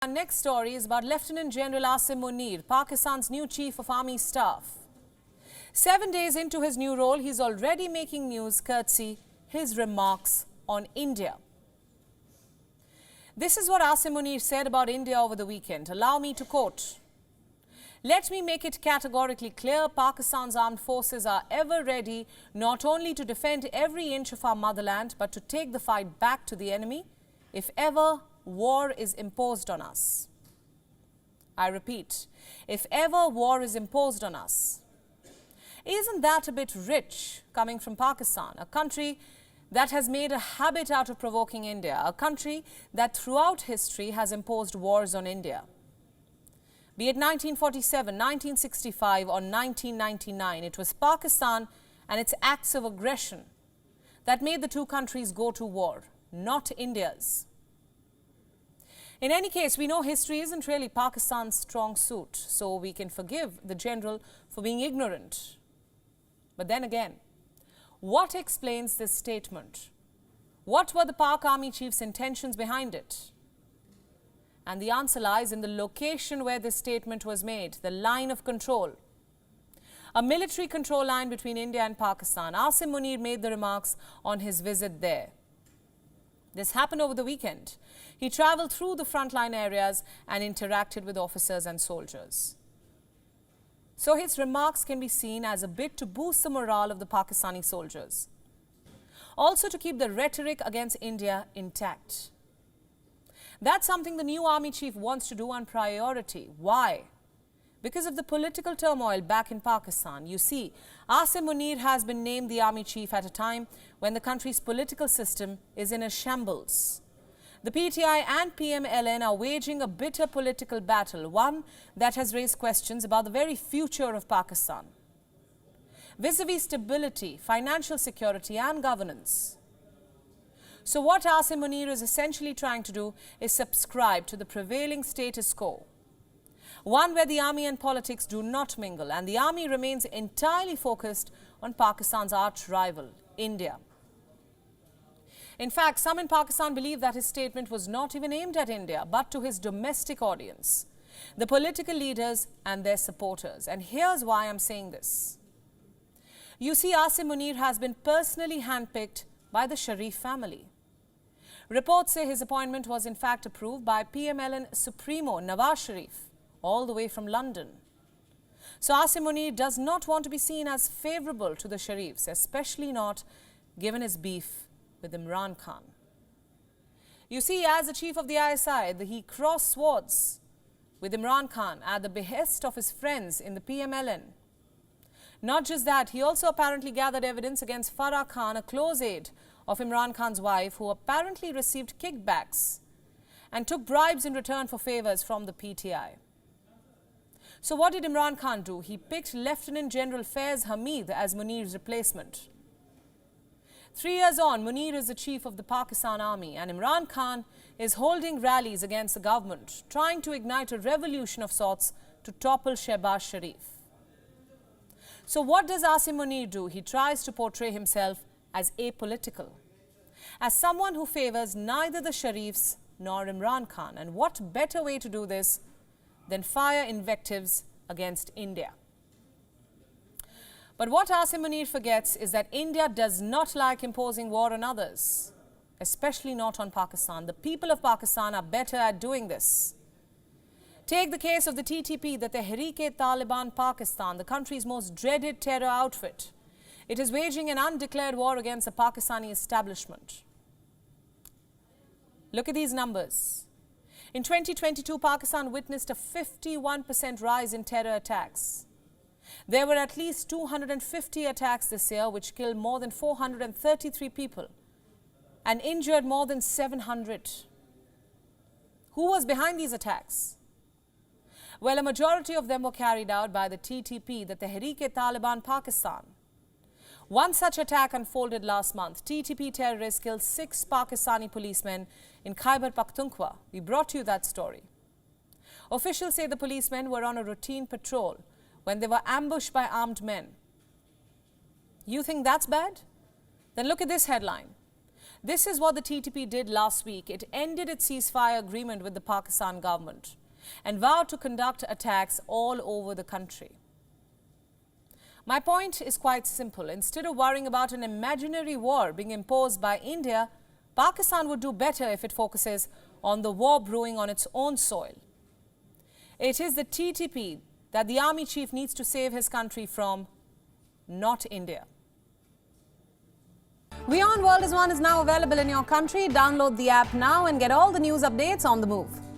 Our next story is about Lieutenant General Asim Munir, Pakistan's new Chief of Army Staff. 7 days into his new role, he's already making news courtesy his remarks on India. This is what Asim Munir said about India over the weekend. Allow me to quote. Let me make it categorically clear, Pakistan's armed forces are ever ready not only to defend every inch of our motherland, but to take the fight back to the enemy if ever war is imposed on us. I repeat, if ever war is imposed on us. Isn't that a bit rich coming from Pakistan, a country that has made a habit out of provoking India, a country that throughout history has imposed wars on India? Be it 1947, 1965 or 1999, it was Pakistan and its acts of aggression that made the two countries go to war, not India's. In any case, we know history isn't really Pakistan's strong suit, so we can forgive the general for being ignorant. But then again, what explains this statement? What were the Pak Army Chief's intentions behind it? And the answer lies in the location where this statement was made, the line of control. A military control line between India and Pakistan. Asim Munir made the remarks on his visit there. This happened over the weekend. He travelled through the frontline areas and interacted with officers and soldiers. So his remarks can be seen as a bit to boost the morale of the Pakistani soldiers. Also to keep the rhetoric against India intact. That's something the new army chief wants to do on priority. Why? Because of the political turmoil back in Pakistan. You see, Asim Munir has been named the army chief at a time when the country's political system is in a shambles. The PTI and PMLN are waging a bitter political battle, one that has raised questions about the very future of Pakistan. Vis-a-vis stability, financial security and governance. So what Asim Munir is essentially trying to do is subscribe to the prevailing status quo. One where the army and politics do not mingle, and the army remains entirely focused on Pakistan's arch rival, India. In fact, some in Pakistan believe that his statement was not even aimed at India, but to his domestic audience, the political leaders and their supporters. And here's why I'm saying this. You see, Asim Munir has been personally handpicked by the Sharif family. Reports say his appointment was in fact approved by PMLN Supremo Nawaz Sharif, all the way from London. So Asim Munir does not want to be seen as favourable to the Sharifs, especially not given his beef with Imran Khan. You see, as the chief of the ISI, he crossed swords with Imran Khan at the behest of his friends in the PMLN. Not just that, he also apparently gathered evidence against Farah Khan, a close aide of Imran Khan's wife, who apparently received kickbacks and took bribes in return for favours from the PTI. So what did Imran Khan do? He picked Lieutenant General Faiz Hamid as Munir's replacement. 3 years on, Munir is the chief of the Pakistan Army, and Imran Khan is holding rallies against the government, trying to ignite a revolution of sorts to topple Shehbaz Sharif. So what does Asim Munir do? He tries to portray himself as apolitical, as someone who favours neither the Sharifs nor Imran Khan. And what better way to do this than fire invectives against India? But what Asim Munir forgets is that India does not like imposing war on others, especially not on Pakistan. The people of Pakistan are better at doing this. Take the case of the TTP, the Tehreek-e-Taliban Pakistan, the country's most dreaded terror outfit. It is waging an undeclared war against the Pakistani establishment. Look at these numbers. In 2022, Pakistan witnessed a 51% rise in terror attacks. There were at least 250 attacks this year, which killed more than 433 people and injured more than 700. Who was behind these attacks? Well, a majority of them were carried out by the TTP, the Tehreek-e-Taliban Pakistan. One such attack unfolded last month. TTP terrorists killed 6 Pakistani policemen in Khyber Pakhtunkhwa. We brought you that story. Officials say the policemen were on a routine patrol when they were ambushed by armed men. You think that's bad? Then look at this headline. This is what the TTP did last week. It ended its ceasefire agreement with the Pakistan government and vowed to conduct attacks all over the country. My point is quite simple. Instead of worrying about an imaginary war being imposed by India, Pakistan would do better if it focuses on the war brewing on its own soil. It is the TTP that the Army Chief needs to save his country from, not India. WION World is now available in your country. Download the app now and get all the news updates on the move.